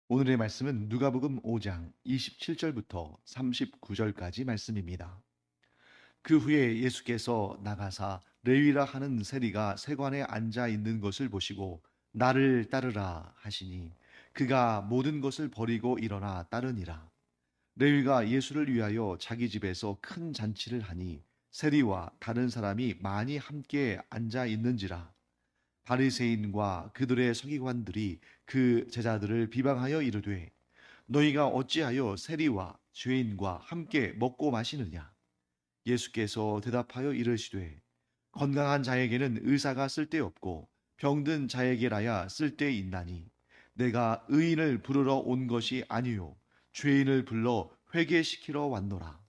오늘의 말씀은 누가복음 5장 27절부터 39절까지 말씀입니다. 그 후에 예수께서 나가사 레위라 하는 세리가 세관에 앉아 있는 것을 보시고 나를 따르라 하시니 그가 모든 것을 버리고 일어나 따르니라. 레위가 예수를 위하여 자기 집에서 큰 잔치를 하니 세리와 다른 사람이 많이 함께 앉아 있는지라. 바리새인과 그들의 서기관들이 그 제자들을 비방하여 이르되 너희가 어찌하여 세리와 죄인과 함께 먹고 마시느냐. 예수께서 대답하여 이르시되 건강한 자에게는 의사가 쓸데없고 병든 자에게라야 쓸데있나니 내가 의인을 부르러 온 것이 아니요 죄인을 불러 회개시키러 왔노라.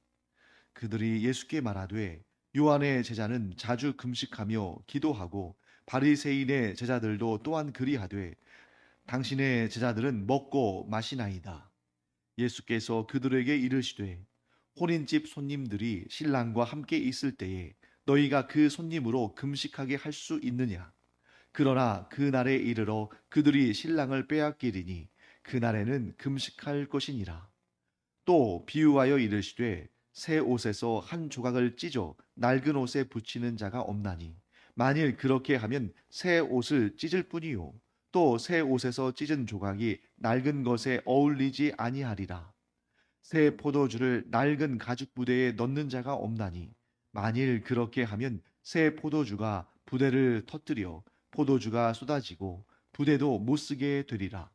그들이 예수께 말하되 요한의 제자는 자주 금식하며 기도하고 바리새인의 제자들도 또한 그리하되 당신의 제자들은 먹고 마시나이다. 예수께서 그들에게 이르시되 혼인집 손님들이 신랑과 함께 있을 때에 너희가 그 손님으로 금식하게 할 수 있느냐? 그러나 그 날에 이르러 그들이 신랑을 빼앗기리니 그 날에는 금식할 것이니라. 또 비유하여 이르시되 새 옷에서 한 조각을 찢어 낡은 옷에 붙이는 자가 없나니 만일 그렇게 하면 새 옷을 찢을 뿐이요 또 새 옷에서 찢은 조각이 낡은 것에 어울리지 아니하리라. 새 포도주를 낡은 가죽 부대에 넣는 자가 없나니 만일 그렇게 하면 새 포도주가 부대를 터뜨려 포도주가 쏟아지고 부대도 못 쓰게 되리라.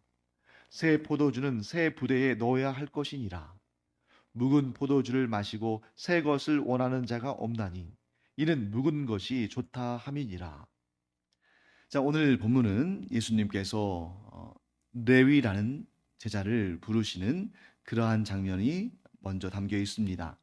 새 포도주는 새 부대에 넣어야 할 것이니라. 묵은 포도주를 마시고 새 것을 원하는 자가 없나니 이는 묵은 것이 좋다 함이니라. 자, 오늘 본문은 예수님께서 레위라는 제자를 부르시는 그러한 장면이 먼저 담겨 있습니다.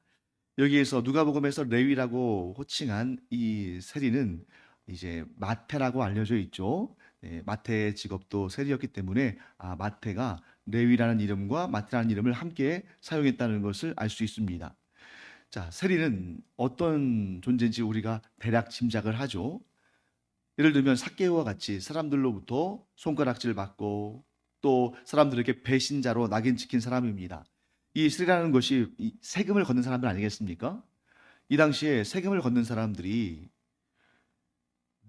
여기에서 누가복음에서 레위라고 호칭한 이 세리는 이제 마태라고 알려져 있죠. 네, 마태의 직업도 세리였기 때문에 마태가 레위라는 이름과 마태라는 이름을 함께 사용했다는 것을 알 수 있습니다. 자, 세리는 어떤 존재인지 우리가 대략 짐작을 하죠. 예를 들면 삭개오와 같이 사람들로부터 손가락질 받고 또 사람들에게 배신자로 낙인 찍힌 사람입니다. 이 세리라는 것이 세금을 걷는 사람들 아니겠습니까? 이 당시에 세금을 걷는 사람들이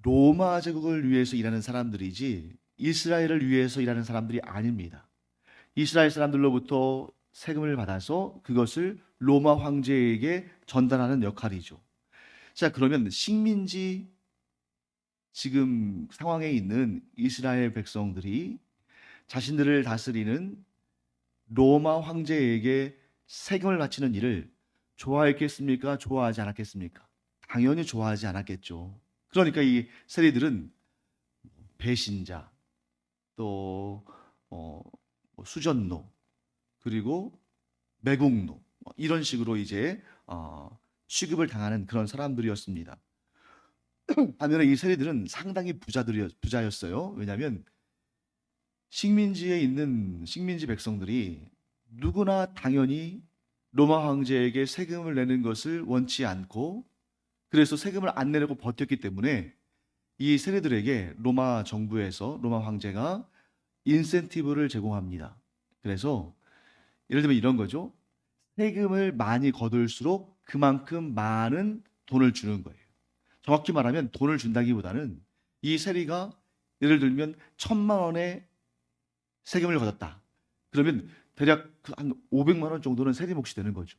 로마 제국을 위해서 일하는 사람들이지 이스라엘을 위해서 일하는 사람들이 아닙니다. 이스라엘 사람들로부터 세금을 받아서 그것을 로마 황제에게 전달하는 역할이죠. 자, 그러면 식민지 지금 상황에 있는 이스라엘 백성들이 자신들을 다스리는 로마 황제에게 세금을 바치는 일을 좋아했겠습니까? 좋아하지 않았겠습니까? 당연히 좋아하지 않았겠죠. 그러니까 이 세리들은 배신자, 또 수전노, 그리고 매국노 이런 식으로 이제 취급을 당하는 그런 사람들이었습니다. 반면에 이 세리들은 상당히 부자였어요. 왜냐하면 식민지에 있는 식민지 백성들이 누구나 당연히 로마 황제에게 세금을 내는 것을 원치 않고 그래서 세금을 안 내려고 버텼기 때문에 이 세리들에게 로마 정부에서 로마 황제가 인센티브를 제공합니다. 그래서 예를 들면 이런 거죠. 세금을 많이 거둘수록 그만큼 많은 돈을 주는 거예요. 정확히 말하면 돈을 준다기보다는 이 세리가 예를 들면 1,000만 원의 세금을 걷었다. 그러면 대략 한 500만 원 정도는 세리 몫이 되는 거죠.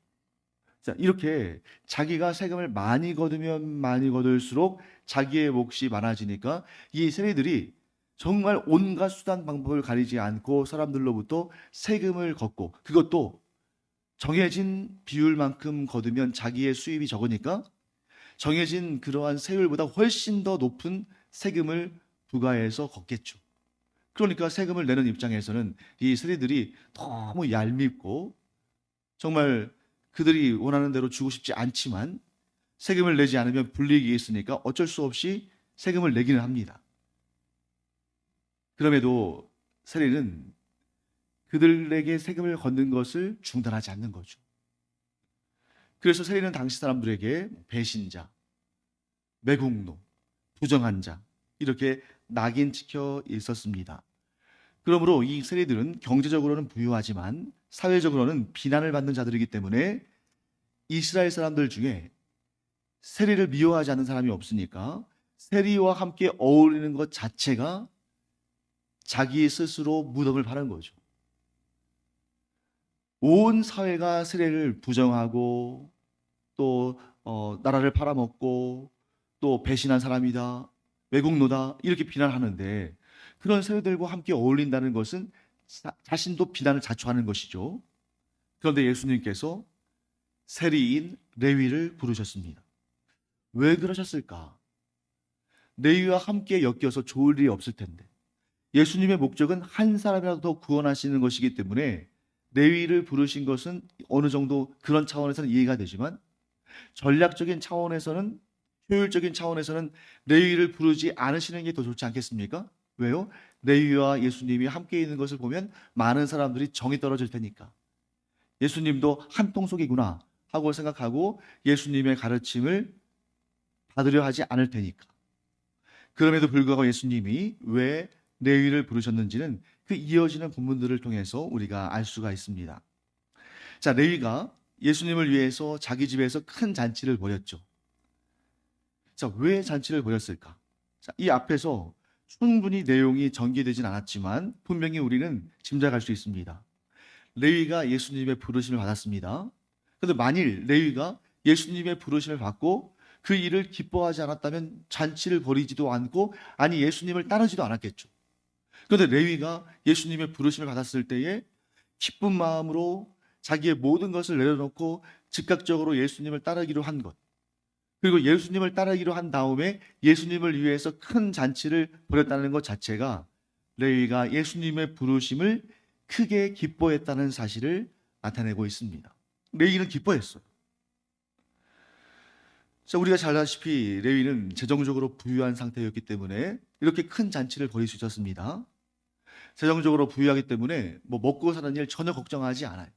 자, 이렇게 자기가 세금을 많이 거두면 많이 거둘수록 자기의 몫이 많아지니까 이 세리들이 정말 온갖 수단 방법을 가리지 않고 사람들로부터 세금을 걷고 그것도 정해진 비율만큼 거두면 자기의 수입이 적으니까 정해진 그러한 세율보다 훨씬 더 높은 세금을 부과해서 걷겠죠. 그러니까 세금을 내는 입장에서는 이 세리들이 너무 얄밉고 정말 그들이 원하는 대로 주고 싶지 않지만 세금을 내지 않으면 불이익이 있으니까 어쩔 수 없이 세금을 내기는 합니다. 그럼에도 세리는 그들에게 세금을 걷는 것을 중단하지 않는 거죠. 그래서 세리는 당시 사람들에게 배신자, 매국노, 부정한 자 이렇게 낙인 찍혀 있었습니다. 그러므로 이 세리들은 경제적으로는 부유하지만 사회적으로는 비난을 받는 자들이기 때문에 이스라엘 사람들 중에 세리를 미워하지 않는 사람이 없으니까 세리와 함께 어울리는 것 자체가 자기 스스로 무덤을 파는 거죠. 온 사회가 세리를 부정하고 또 나라를 팔아먹고 또 배신한 사람이다, 왜곡노다 이렇게 비난하는데 그런 세리들과 함께 어울린다는 것은 자신도 비난을 자초하는 것이죠. 그런데 예수님께서 세리인 레위를 부르셨습니다. 왜 그러셨을까? 레위와 함께 엮여서 좋을 일이 없을 텐데 예수님의 목적은 한 사람이라도 더 구원하시는 것이기 때문에 레위를 부르신 것은 어느 정도 그런 차원에서는 이해가 되지만 전략적인 차원에서는 효율적인 차원에서는 레위를 부르지 않으시는 게 더 좋지 않겠습니까? 왜요? 레위와 예수님이 함께 있는 것을 보면 많은 사람들이 정이 떨어질 테니까 예수님도 한 통속이구나 하고 생각하고 예수님의 가르침을 받으려 하지 않을 테니까. 그럼에도 불구하고 예수님이 왜 레위를 부르셨는지는 그 이어지는 본문들을 통해서 우리가 알 수가 있습니다. 자, 레위가 예수님을 위해서 자기 집에서 큰 잔치를 벌였죠. 자, 왜 잔치를 벌였을까? 자, 이 앞에서 충분히 내용이 전개되진 않았지만 분명히 우리는 짐작할 수 있습니다. 레위가 예수님의 부르심을 받았습니다. 그런데 만일 레위가 예수님의 부르심을 받고 그 일을 기뻐하지 않았다면 잔치를 벌이지도 않고 아니 예수님을 따르지도 않았겠죠. 그런데 레위가 예수님의 부르심을 받았을 때에 기쁜 마음으로 자기의 모든 것을 내려놓고 즉각적으로 예수님을 따르기로 한 것, 그리고 예수님을 따르기로 한 다음에 예수님을 위해서 큰 잔치를 벌였다는 것 자체가 레위가 예수님의 부르심을 크게 기뻐했다는 사실을 나타내고 있습니다. 레위는 기뻐했어요. 자, 우리가 잘 아시다시피 레위는 재정적으로 부유한 상태였기 때문에 이렇게 큰 잔치를 벌일 수 있었습니다. 재정적으로 부유하기 때문에 먹고 사는 일 전혀 걱정하지 않아요.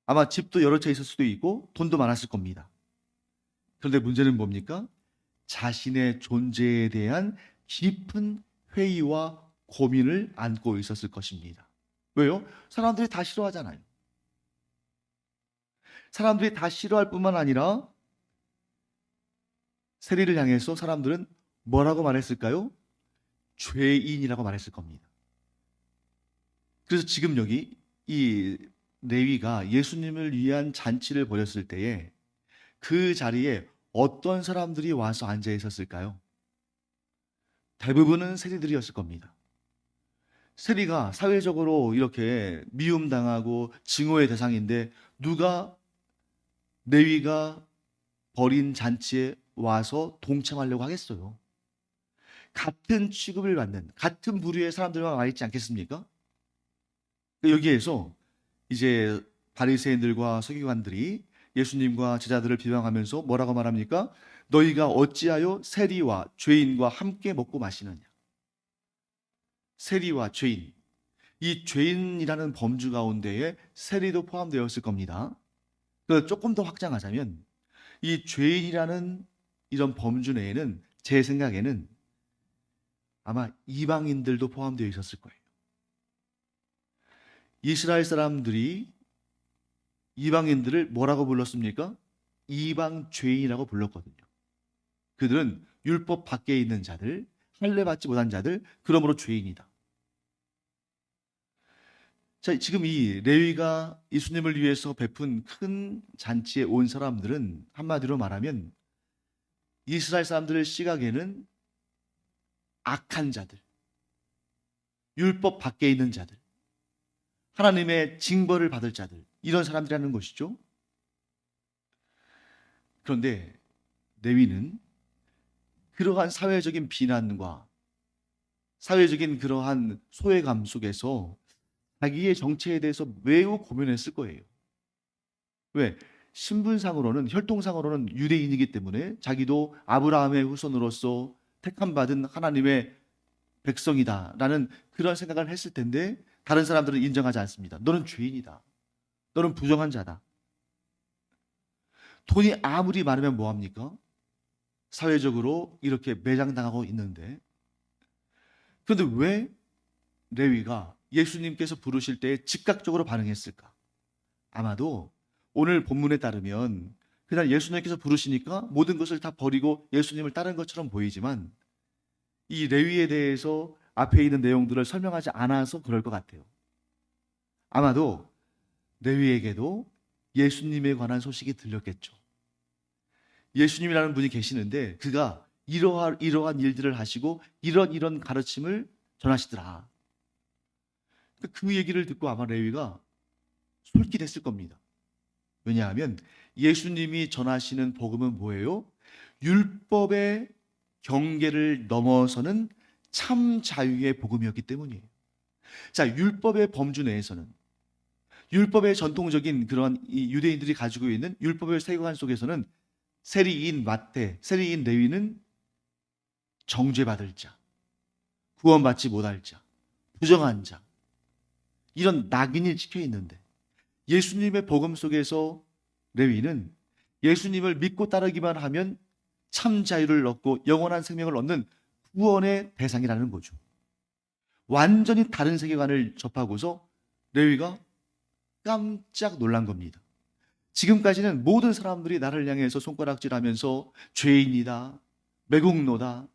아마 집도 여러 채 있을 수도 있고 돈도 많았을 겁니다. 그런데 문제는 뭡니까? 자신의 존재에 대한 깊은 회의와 고민을 안고 있었을 것입니다. 왜요? 사람들이 다 싫어하잖아요. 사람들이 다 싫어할 뿐만 아니라 세리를 향해서 사람들은 뭐라고 말했을까요? 죄인이라고 말했을 겁니다. 그래서 지금 여기 이 레위가 예수님을 위한 잔치를 벌였을 때에 그 자리에 어떤 사람들이 와서 앉아 있었을까요? 대부분은 세리들이었을 겁니다. 세리가 사회적으로 이렇게 미움당하고 증오의 대상인데 누가 레위가 벌인 잔치에 와서 동참하려고 하겠어요? 같은 취급을 받는 같은 부류의 사람들만 와 있지 않겠습니까? 여기에서 이제 바리새인들과 서기관들이 예수님과 제자들을 비방하면서 뭐라고 말합니까? 너희가 어찌하여 세리와 죄인과 함께 먹고 마시느냐? 세리와 죄인, 이 죄인이라는 범주 가운데에 세리도 포함되었을 겁니다. 그래서 조금 더 확장하자면 이 죄인이라는 이런 범주 내에는 제 생각에는 아마 이방인들도 포함되어 있었을 거예요. 이스라엘 사람들이 이방인들을 뭐라고 불렀습니까? 이방 죄인이라고 불렀거든요. 그들은 율법 밖에 있는 자들, 할례 받지 못한 자들, 그러므로 죄인이다. 자, 지금 이 레위가 예수님을 위해서 베푼 큰 잔치에 온 사람들은 한마디로 말하면 이스라엘 사람들의 시각에는 악한 자들, 율법 밖에 있는 자들, 하나님의 징벌을 받을 자들, 이런 사람들이라는 것이죠. 그런데 레위는 그러한 사회적인 비난과 사회적인 그러한 소외감 속에서 자기의 정체에 대해서 매우 고민했을 거예요. 왜? 신분상으로는, 혈통상으로는 유대인이기 때문에 자기도 아브라함의 후손으로서 택함받은 하나님의 백성이다라는 그런 생각을 했을 텐데 다른 사람들은 인정하지 않습니다. 너는 죄인이다. 너는 부정한 자다. 돈이 아무리 많으면 뭐합니까? 사회적으로 이렇게 매장당하고 있는데 그런데 왜 레위가 예수님께서 부르실 때 즉각적으로 반응했을까? 아마도 오늘 본문에 따르면 그냥 예수님께서 부르시니까 모든 것을 다 버리고 예수님을 따른 것처럼 보이지만 이 레위에 대해서 앞에 있는 내용들을 설명하지 않아서 그럴 것 같아요. 아마도 레위에게도 예수님에 관한 소식이 들렸겠죠. 예수님이라는 분이 계시는데 그가 이러한 일들을 하시고 이런 가르침을 전하시더라. 그 얘기를 듣고 아마 레위가 솔깃했을 겁니다. 왜냐하면 예수님이 전하시는 복음은 뭐예요? 율법의 경계를 넘어서는 참 자유의 복음이었기 때문이에요. 자, 율법의 범주 내에서는 율법의 전통적인 그런 이 유대인들이 가지고 있는 율법의 세계관 속에서는 세리인 마태, 세리인 레위는 정죄받을 자, 구원받지 못할 자, 부정한 자, 이런 낙인이 찍혀 있는데 예수님의 복음 속에서 레위는 예수님을 믿고 따르기만 하면 참 자유를 얻고 영원한 생명을 얻는 구원의 대상이라는 거죠. 완전히 다른 세계관을 접하고서 레위가 깜짝 놀란 겁니다. 지금까지는 모든 사람들이 나를 향해서 손가락질하면서 죄인이다, 매국노다,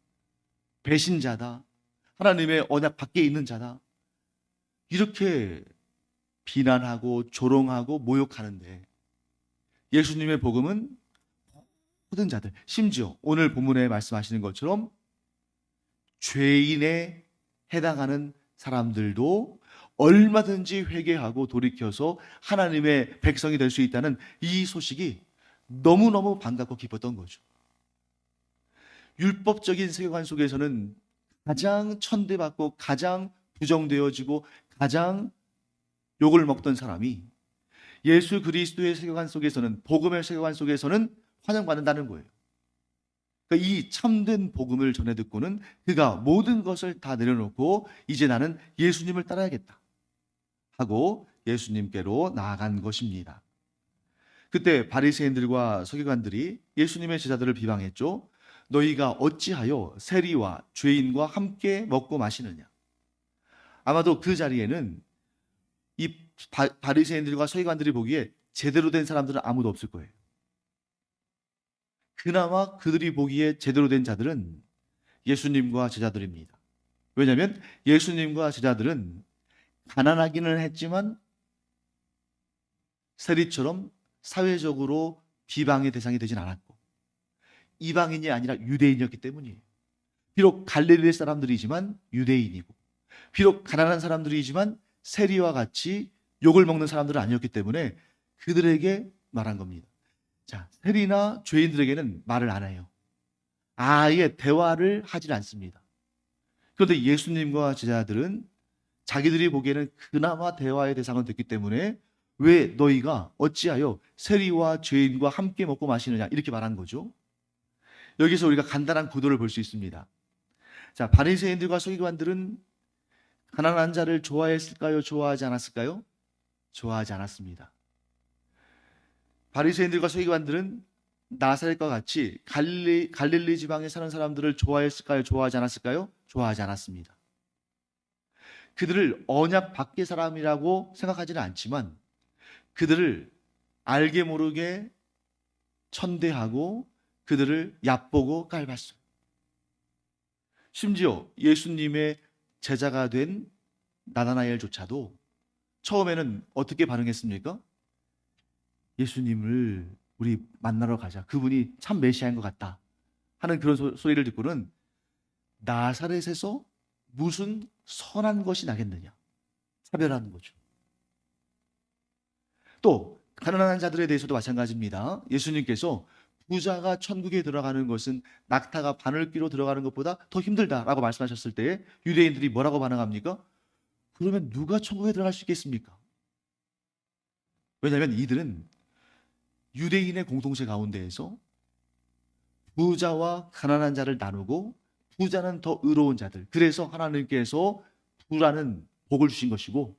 배신자다, 하나님의 언약 밖에 있는 자다, 이렇게 비난하고 조롱하고 모욕하는데 예수님의 복음은 모든 자들, 심지어 오늘 본문에 말씀하시는 것처럼 죄인에 해당하는 사람들도 얼마든지 회개하고 돌이켜서 하나님의 백성이 될 수 있다는 이 소식이 너무너무 반갑고 기뻤던 거죠. 율법적인 세계관 속에서는 가장 천대받고 가장 부정되어지고 가장 욕을 먹던 사람이 예수 그리스도의 세계관 속에서는, 복음의 세계관 속에서는 환영받는다는 거예요. 그러니까 이 참된 복음을 전해 듣고는 그가 모든 것을 다 내려놓고 이제 나는 예수님을 따라야겠다 하고 예수님께로 나아간 것입니다. 그때 바리새인들과 서기관들이 예수님의 제자들을 비방했죠. 너희가 어찌하여 세리와 죄인과 함께 먹고 마시느냐. 아마도 그 자리에는 이 바리새인들과 서기관들이 보기에 제대로 된 사람들은 아무도 없을 거예요. 그나마 그들이 보기에 제대로 된 자들은 예수님과 제자들입니다. 왜냐하면 예수님과 제자들은 가난하기는 했지만 세리처럼 사회적으로 비방의 대상이 되진 않았고 이방인이 아니라 유대인이었기 때문이에요. 비록 갈릴리 사람들이지만 유대인이고 비록 가난한 사람들이지만 세리와 같이 욕을 먹는 사람들은 아니었기 때문에 그들에게 말한 겁니다. 자, 세리나 죄인들에게는 말을 안 해요. 아예 대화를 하질 않습니다. 그런데 예수님과 제자들은 자기들이 보기에는 그나마 대화의 대상은 됐기 때문에 왜 너희가 어찌하여 세리와 죄인과 함께 먹고 마시느냐 이렇게 말한 거죠. 여기서 우리가 간단한 구도를 볼 수 있습니다. 자, 바리새인들과 서기관들은 가난한 자를 좋아했을까요? 좋아하지 않았을까요? 좋아하지 않았습니다. 바리새인들과 서기관들은 나사렛과 같이 갈릴리 지방에 사는 사람들을 좋아했을까요? 좋아하지 않았을까요? 좋아하지 않았습니다. 그들을 언약 밖의 사람이라고 생각하지는 않지만 그들을 알게 모르게 천대하고 그들을 얕보고 깔봤어요. 심지어 예수님의 제자가 된 나다나엘조차도 처음에는 어떻게 반응했습니까? 예수님을 우리 만나러 가자. 그분이 참 메시아인 것 같다 하는 그런 소리를 듣고는 나사렛에서 무슨 선한 것이 나겠느냐 차별하는 거죠. 또 가난한 자들에 대해서도 마찬가지입니다. 예수님께서 부자가 천국에 들어가는 것은 낙타가 바늘귀로 들어가는 것보다 더 힘들다라고 말씀하셨을 때 유대인들이 뭐라고 반응합니까? 그러면 누가 천국에 들어갈 수 있겠습니까? 왜냐하면 이들은 유대인의 공동체 가운데에서 부자와 가난한 자를 나누고 부자는 더 의로운 자들, 그래서 하나님께서 부라는 복을 주신 것이고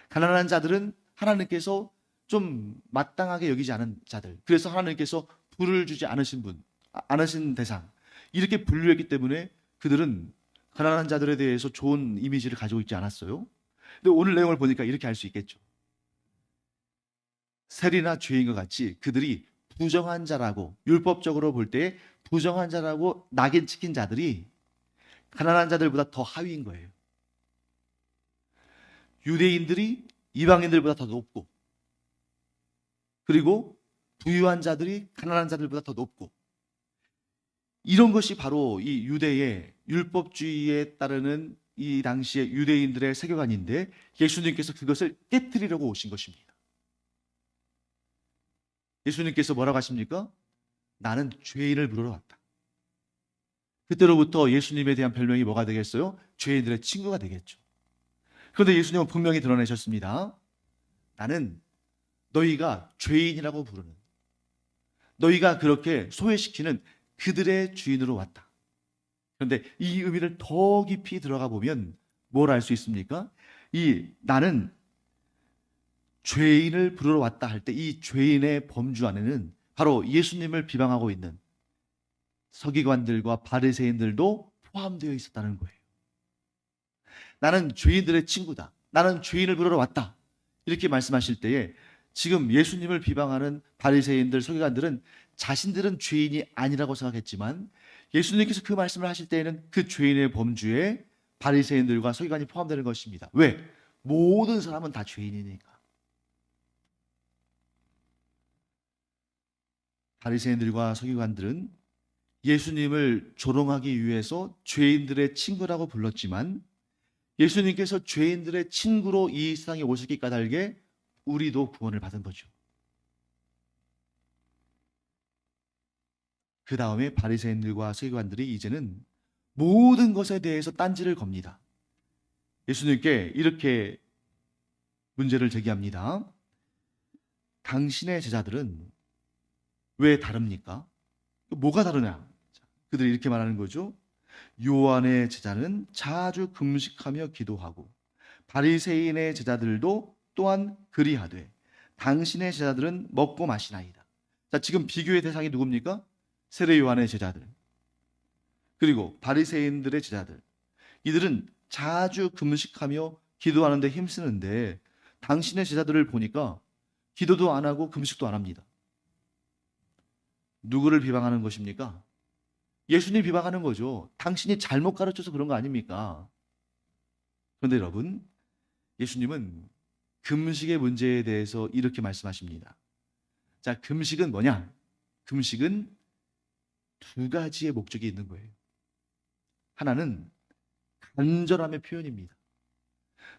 가난한 자들은 하나님께서 좀 마땅하게 여기지 않은 자들, 그래서 하나님께서 부를 주지 않으신 분, 않으신 대상, 이렇게 분류했기 때문에 그들은 가난한 자들에 대해서 좋은 이미지를 가지고 있지 않았어요? 근데 오늘 내용을 보니까 이렇게 할 수 있겠죠. 세리나 죄인과 같이 그들이 부정한 자라고, 율법적으로 볼 때 부정한 자라고 낙인 찍힌 자들이 가난한 자들보다 더 하위인 거예요. 유대인들이 이방인들보다 더 높고, 그리고 부유한 자들이 가난한 자들보다 더 높고, 이런 것이 바로 이 유대의 율법주의에 따르는 이 당시의 유대인들의 세계관인데, 예수님께서 그것을 깨뜨리려고 오신 것입니다. 예수님께서 뭐라고 하십니까? 나는 죄인을 부르러 왔다. 그때로부터 예수님에 대한 별명이 뭐가 되겠어요? 죄인들의 친구가 되겠죠. 그런데 예수님은 분명히 드러내셨습니다. 나는 너희가 죄인이라고 부르는, 너희가 그렇게 소외시키는 그들의 주인으로 왔다. 그런데 이 의미를 더 깊이 들어가 보면 뭘 알 수 있습니까? 나는 죄인을 부르러 왔다 할 때 이 죄인의 범주 안에는 바로 예수님을 비방하고 있는 서기관들과 바리새인들도 포함되어 있었다는 거예요. 나는 죄인들의 친구다. 나는 죄인을 부르러 왔다. 이렇게 말씀하실 때에 지금 예수님을 비방하는 바리새인들, 서기관들은 자신들은 죄인이 아니라고 생각했지만 예수님께서 그 말씀을 하실 때에는 그 죄인의 범주에 바리새인들과 서기관이 포함되는 것입니다. 왜? 모든 사람은 다 죄인이니까. 바리새인들과 서기관들은 예수님을 조롱하기 위해서 죄인들의 친구라고 불렀지만 예수님께서 죄인들의 친구로 이 세상에 오셨기 까닭에 우리도 구원을 받은 거죠. 그 다음에 바리새인들과 서기관들이 이제는 모든 것에 대해서 딴지를 겁니다. 예수님께 이렇게 문제를 제기합니다. 당신의 제자들은 왜 다릅니까? 뭐가 다르냐? 그들이 이렇게 말하는 거죠. 요한의 제자는 자주 금식하며 기도하고 바리새인의 제자들도 또한 그리하되 당신의 제자들은 먹고 마시나이다. 자, 지금 비교의 대상이 누굽니까? 세례 요한의 제자들, 그리고 바리새인들의 제자들. 이들은 자주 금식하며 기도하는 데 힘쓰는데 당신의 제자들을 보니까 기도도 안 하고 금식도 안 합니다. 누구를 비방하는 것입니까? 예수님 비방하는 거죠. 당신이 잘못 가르쳐서 그런 거 아닙니까? 그런데 여러분, 예수님은 금식의 문제에 대해서 이렇게 말씀하십니다. 자, 금식은 뭐냐? 금식은 두 가지의 목적이 있는 거예요. 하나는 간절함의 표현입니다.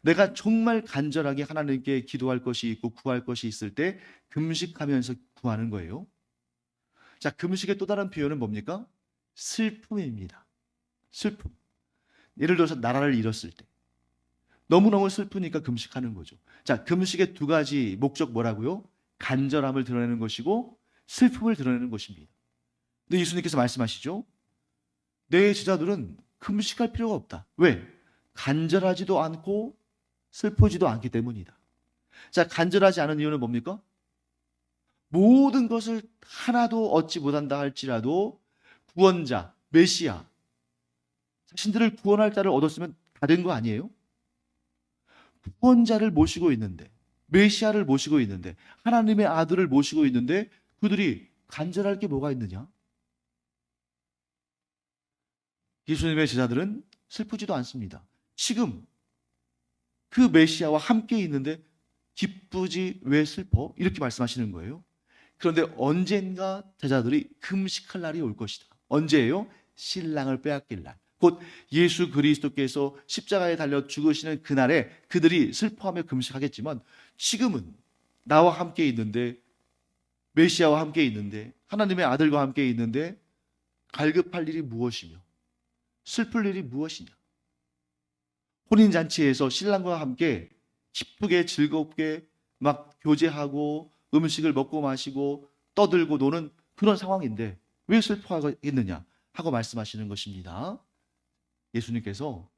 내가 정말 간절하게 하나님께 기도할 것이 있고 구할 것이 있을 때 금식하면서 구하는 거예요. 자, 금식의 또 다른 표현은 뭡니까? 슬픔입니다. 슬픔. 예를 들어서 나라를 잃었을 때 너무너무 슬프니까 금식하는 거죠. 자, 금식의 두 가지 목적 뭐라고요? 간절함을 드러내는 것이고 슬픔을 드러내는 것입니다. 근데 예수님께서 말씀하시죠. 내 제자들은 금식할 필요가 없다. 왜? 간절하지도 않고 슬프지도 않기 때문이다. 자, 간절하지 않은 이유는 뭡니까? 모든 것을 하나도 얻지 못한다 할지라도 구원자, 메시아, 자신들을 구원할 자를 얻었으면 다 된 거 아니에요? 구원자를 모시고 있는데, 메시아를 모시고 있는데, 하나님의 아들을 모시고 있는데 그들이 간절할 게 뭐가 있느냐? 예수님의 제자들은 슬프지도 않습니다. 지금 그 메시아와 함께 있는데 기쁘지 왜 슬퍼? 이렇게 말씀하시는 거예요. 그런데 언젠가 제자들이 금식할 날이 올 것이다. 언제예요? 신랑을 빼앗길 날. 곧 예수 그리스도께서 십자가에 달려 죽으시는 그날에 그들이 슬퍼하며 금식하겠지만 지금은 나와 함께 있는데, 메시아와 함께 있는데, 하나님의 아들과 함께 있는데 갈급할 일이 무엇이며 슬플 일이 무엇이냐? 혼인잔치에서 신랑과 함께 기쁘게 즐겁게 막 교제하고 음식을 먹고 마시고 떠들고 노는 그런 상황인데 왜 슬퍼하겠느냐 하고 말씀하시는 것입니다. 예수님께서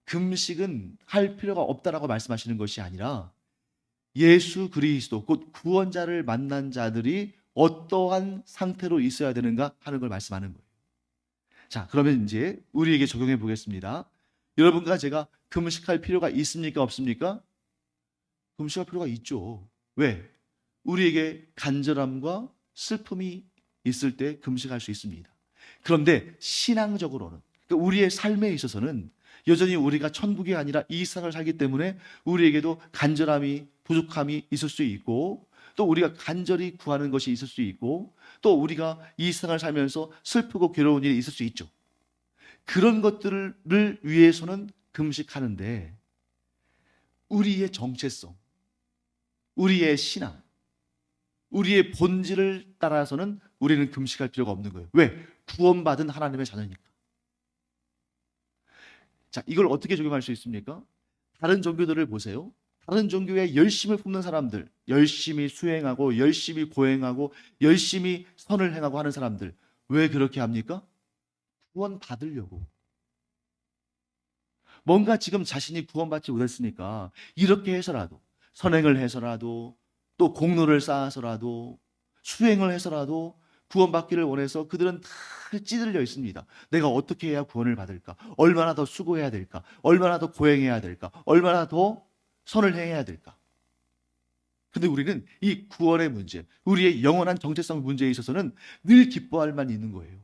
금식은 할 필요가 없다라고 말씀하시는 것이 아니라 예수 그리스도 곧 구원자를 만난 자들이 어떠한 상태로 있어야 되는가 하는 걸 말씀하는 거예요. 자, 그러면 이제 우리에게 적용해 보겠습니다. 여러분과 제가 금식할 필요가 있습니까? 없습니까? 금식할 필요가 있죠. 왜? 우리에게 간절함과 슬픔이 있을 때 금식할 수 있습니다. 그런데 신앙적으로는, 그러니까 우리의 삶에 있어서는 여전히 우리가 천국이 아니라 이 세상을 살기 때문에 우리에게도 간절함이, 부족함이 있을 수 있고, 또 우리가 간절히 구하는 것이 있을 수 있고, 또 우리가 이 세상을 살면서 슬프고 괴로운 일이 있을 수 있죠. 그런 것들을 위해서는 금식하는데, 우리의 정체성, 우리의 신앙, 우리의 본질을 따라서는 우리는 금식할 필요가 없는 거예요. 왜? 구원받은 하나님의 자녀니까. 자, 이걸 어떻게 적용할 수 있습니까? 다른 종교들을 보세요. 다른 종교에 열심을 품는 사람들, 열심히 수행하고 열심히 고행하고 열심히 선을 행하고 하는 사람들, 왜 그렇게 합니까? 구원 받으려고. 뭔가 지금 자신이 구원받지 못했으니까 이렇게 해서라도, 선행을 해서라도, 또 공로를 쌓아서라도, 수행을 해서라도 구원받기를 원해서 그들은 다 찌들려 있습니다. 내가 어떻게 해야 구원을 받을까? 얼마나 더 수고해야 될까? 얼마나 더 고행해야 될까? 얼마나 더 선을 행해야 될까? 근데 우리는 이 구원의 문제, 우리의 영원한 정체성 문제에 있어서는 늘 기뻐할 만 있는 거예요.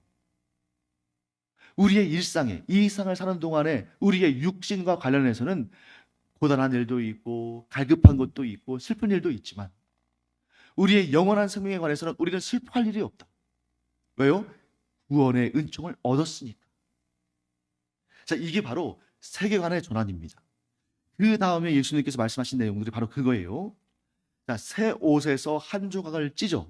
우리의 일상에, 이 일상을 사는 동안에 우리의 육신과 관련해서는 고단한 일도 있고 갈급한 것도 있고 슬픈 일도 있지만, 우리의 영원한 생명에 관해서는 우리는 슬퍼할 일이 없다. 왜요? 구원의 은총을 얻었으니까. 자, 이게 바로 세계관의 전환입니다. 그 다음에 예수님께서 말씀하신 내용들이 바로 그거예요. 자, 새 옷에서 한 조각을 찢어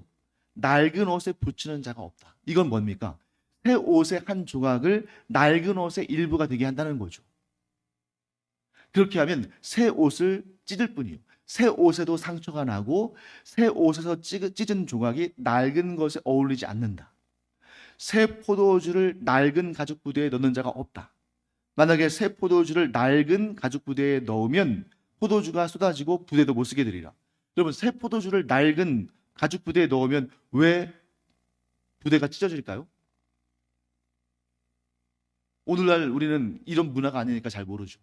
낡은 옷에 붙이는 자가 없다. 이건 뭡니까? 새 옷의 한 조각을 낡은 옷의 일부가 되게 한다는 거죠. 그렇게 하면 새 옷을 찢을 뿐이요, 새 옷에도 상처가 나고 새 옷에서 찢은 조각이 낡은 것에 어울리지 않는다. 새 포도주를 낡은 가죽 부대에 넣는 자가 없다. 만약에 새 포도주를 낡은 가죽 부대에 넣으면 포도주가 쏟아지고 부대도 못 쓰게 되리라. 여러분, 새 포도주를 낡은 가죽 부대에 넣으면 왜 부대가 찢어질까요? 오늘날 우리는 이런 문화가 아니니까 잘 모르죠.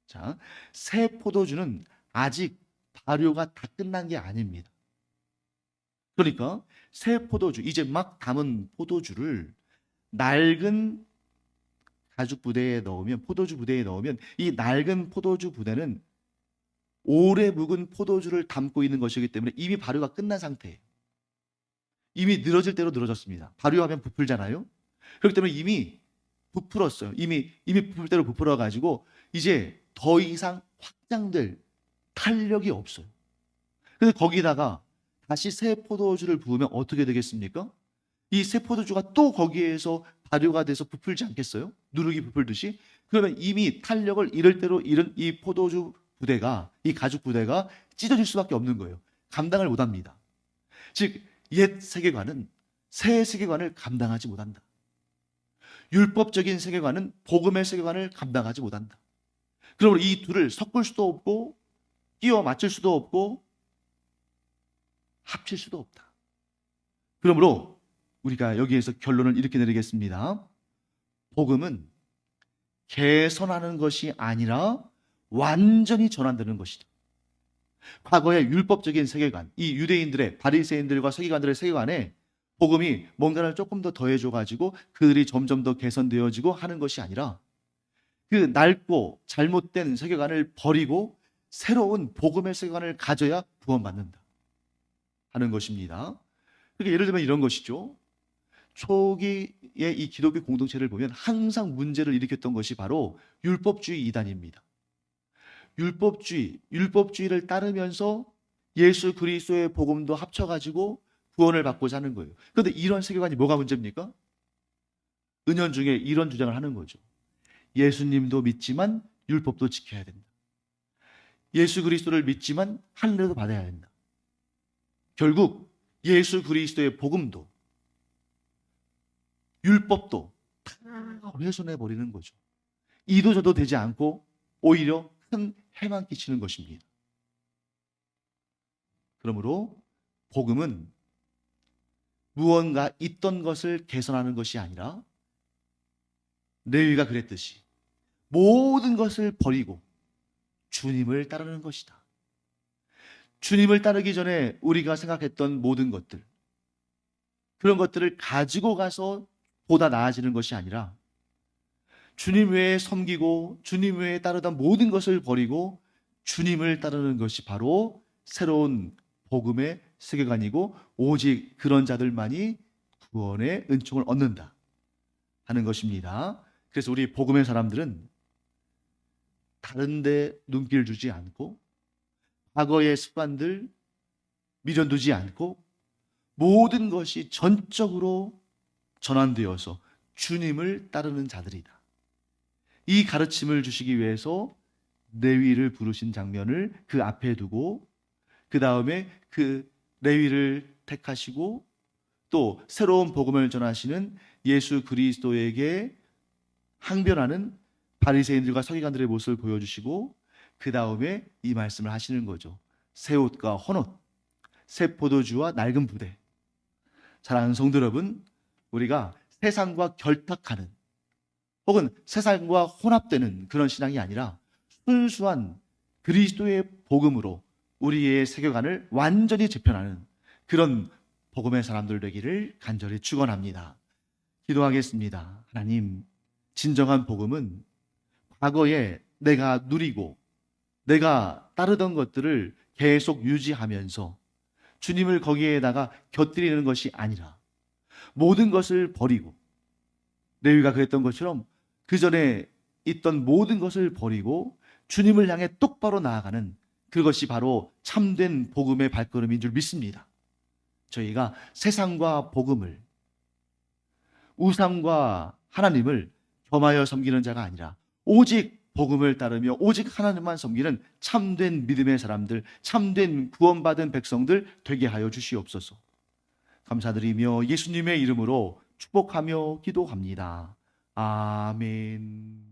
자, 새 포도주는 아직 발효가 다 끝난 게 아닙니다. 그러니까 새 포도주, 이제 막 담은 포도주를 낡은 가죽 부대에 넣으면, 포도주 부대에 넣으면 이 낡은 포도주 부대는 오래 묵은 포도주를 담고 있는 것이기 때문에 이미 발효가 끝난 상태예요. 이미 늘어질 대로 늘어졌습니다. 발효하면 부풀잖아요. 그렇기 때문에 이미 부풀었어요. 이미 부풀 대로 부풀어 가지고 이제 더 이상 확장될 탄력이 없어요. 근데 거기다가 다시 새 포도주를 부으면 어떻게 되겠습니까? 이 새 포도주가 또 거기에서 발효가 돼서 부풀지 않겠어요? 누룩이 부풀듯이. 그러면 이미 탄력을 잃을 대로 잃은 이 포도주 부대가, 이 가죽 부대가 찢어질 수밖에 없는 거예요. 감당을 못합니다. 즉, 옛 세계관은 새 세계관을 감당하지 못한다. 율법적인 세계관은 복음의 세계관을 감당하지 못한다. 그러므로 이 둘을 섞을 수도 없고 끼워 맞출 수도 없고 합칠 수도 없다. 그러므로 우리가 여기에서 결론을 이렇게 내리겠습니다. 복음은 개선하는 것이 아니라 완전히 전환되는 것이다. 과거의 율법적인 세계관, 이 유대인들의, 바리새인들과 서기관들의 세계관에 복음이 뭔가를 조금 더 더해줘가지고 그들이 점점 더 개선되어지고 하는 것이 아니라, 그 낡고 잘못된 세계관을 버리고 새로운 복음의 세계관을 가져야 구원받는다 하는 것입니다. 그러니까 예를 들면 이런 것이죠. 초기의 이 기독교 공동체를 보면 항상 문제를 일으켰던 것이 바로 율법주의 이단입니다. 율법주의를 따르면서 예수 그리스도의 복음도 합쳐가지고 구원을 받고자 하는 거예요. 그런데 이런 세계관이 뭐가 문제입니까? 은연중에 이런 주장을 하는 거죠. 예수님도 믿지만 율법도 지켜야 된다. 예수 그리스도를 믿지만 할례도 받아야 된다. 결국 예수 그리스도의 복음도 율법도 다 훼손해 버리는 거죠. 이도 저도 되지 않고 오히려 큰 해만 끼치는 것입니다. 그러므로 복음은 무언가 있던 것을 개선하는 것이 아니라, 레위가 그랬듯이 모든 것을 버리고 주님을 따르는 것이다. 주님을 따르기 전에 우리가 생각했던 모든 것들, 그런 것들을 가지고 가서 보다 나아지는 것이 아니라 주님 외에 섬기고 주님 외에 따르던 모든 것을 버리고 주님을 따르는 것이 바로 새로운 복음의 세계관이고, 오직 그런 자들만이 구원의 은총을 얻는다 하는 것입니다. 그래서 우리 복음의 사람들은 다른 데 눈길 주지 않고 과거의 습관들 미련두지 않고 모든 것이 전적으로 전환되어서 주님을 따르는 자들이다. 이 가르침을 주시기 위해서 레위를 부르신 장면을 그 앞에 두고, 그 다음에 그 레위를 택하시고 또 새로운 복음을 전하시는 예수 그리스도에게 항변하는 바리새인들과 서기관들의 모습을 보여주시고, 그 다음에 이 말씀을 하시는 거죠. 새 옷과 헌옷, 새 포도주와 낡은 부대. 사랑하는 성도 여러분, 우리가 세상과 결탁하는 혹은 세상과 혼합되는 그런 신앙이 아니라 순수한 그리스도의 복음으로 우리의 세계관을 완전히 재편하는 그런 복음의 사람들 되기를 간절히 축원합니다. 기도하겠습니다. 하나님, 진정한 복음은 과거에 내가 누리고 내가 따르던 것들을 계속 유지하면서 주님을 거기에다가 곁들이는 것이 아니라 모든 것을 버리고, 레위가 그랬던 것처럼 그 전에 있던 모든 것을 버리고 주님을 향해 똑바로 나아가는 그것이 바로 참된 복음의 발걸음인 줄 믿습니다. 저희가 세상과 복음을, 우상과 하나님을 겸하여 섬기는 자가 아니라 오직 복음을 따르며 오직 하나님만 섬기는 참된 믿음의 사람들, 참된 구원받은 백성들 되게 하여 주시옵소서. 감사드리며 예수님의 이름으로 축복하며 기도합니다. 아멘.